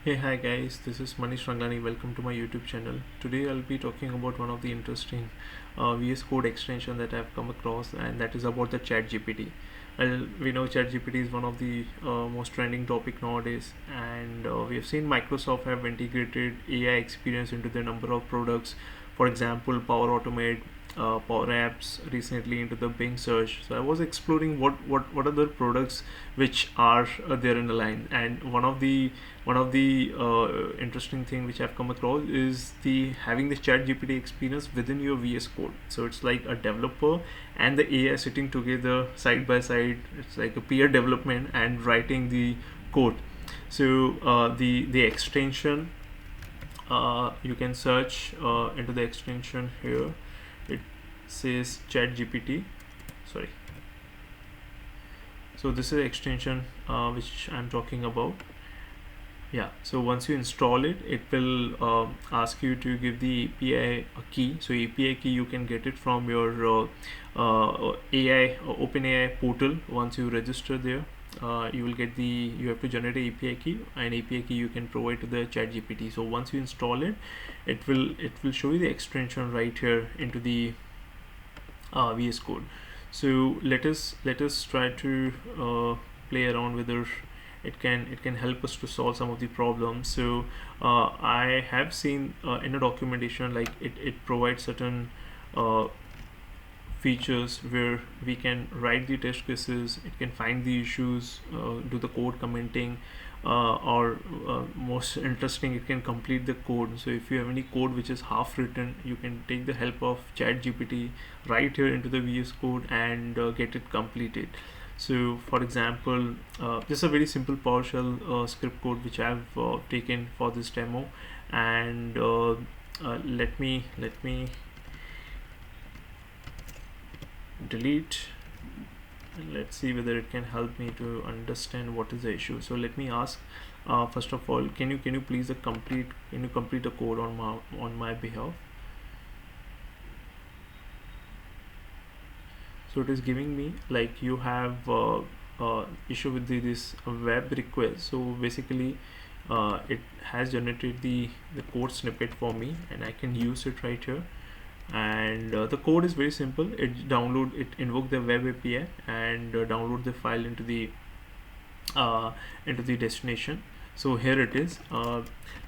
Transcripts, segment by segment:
Hey, hi guys, this is Manish Ranglani. Welcome to my YouTube channel. Today I'll be talking about one of the interesting VS Code extension that I've come across, and that is about the ChatGPT. Well, we know ChatGPT is one of the most trending topic nowadays, and we have seen Microsoft have integrated AI experience into their number of products. For example, Power Automate, Power Apps recently into the Bing search. So I was exploring what are the products which are there in the line, and one of the interesting thing which I've come across is the having the chat GPT experience within your VS Code. So it's like a developer and the AI sitting together side by side. It's like a peer development and writing the code. So the extension, you can search into the extension here. It says chat GPT. Sorry. So this is the extension which I'm talking about. Yeah, so once you install it, it will ask you to give the API a key. So API key, you can get it from your AI OpenAI portal. Once you register there, you will get you have to generate an API key, and API key you can provide to the chat GPT. So once you install it, it will show you the extension right here into the VS Code. So let us try to play around whether it can help us to solve some of the problems. So I have seen in a documentation, like it provides certain uh, features where we can write the test cases, it can find the issues, do the code commenting, or most interesting, it can complete the code. So if you have any code which is half written, you can take the help of chat GPT right here into the VS Code and get it completed. So for example, this is a very simple PowerShell script code which I've taken for this demo, and let me delete, and let's see whether it can help me to understand what is the issue. So let me ask, first of all, can you please complete the code on my behalf. So it is giving me like you have issue with this web request. So basically it has generated the code snippet for me, and I can use it right here. And the code is very simple. It invoke the web API and download the file into the destination. So here it is.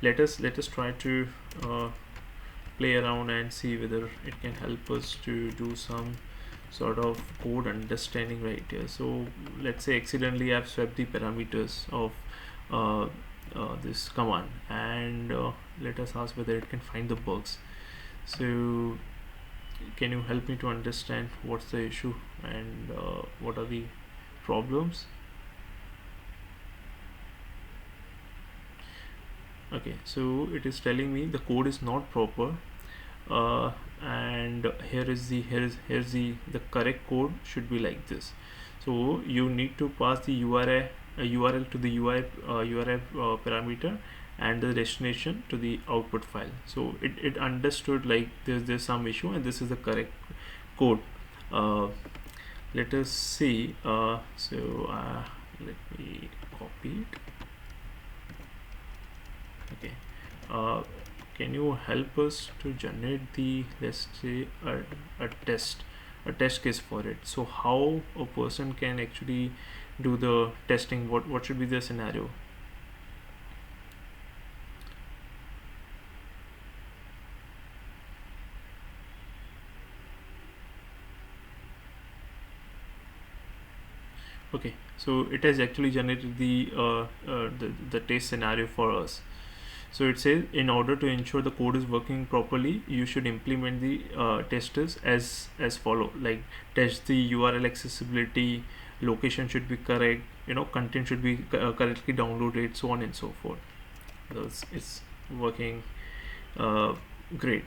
Let us try to play around and see whether it can help us to do some sort of code understanding right here. So let's say accidentally I've swapped the parameters of this command, and let us ask whether it can find the bugs. So can you help me to understand what's the issue and what are the problems? Okay, so it is telling me the code is not proper, and here's the correct code should be like this. So you need to pass the URL to the URL parameter, and the destination to the output file. So it understood like there's some issue, and this is the correct code. Let us see. Let me copy it. Okay. Can you help us to generate the, let's say, a test case for it? So how a person can actually do the testing? What should be the scenario? Okay, so it has actually generated the test scenario for us. So it says, in order to ensure the code is working properly, you should implement the testers as follow. Like, test the URL accessibility, location should be correct, content should be correctly downloaded, so on and so forth. Thus it's working great.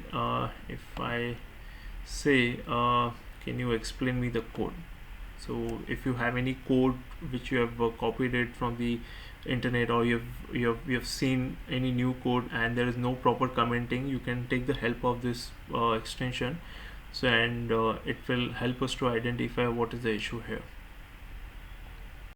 If I say, can you explain me the code? So if you have any code which you have copied it from the internet, or you have seen any new code and there is no proper commenting, you can take the help of this extension. So, and it will help us to identify what is the issue here.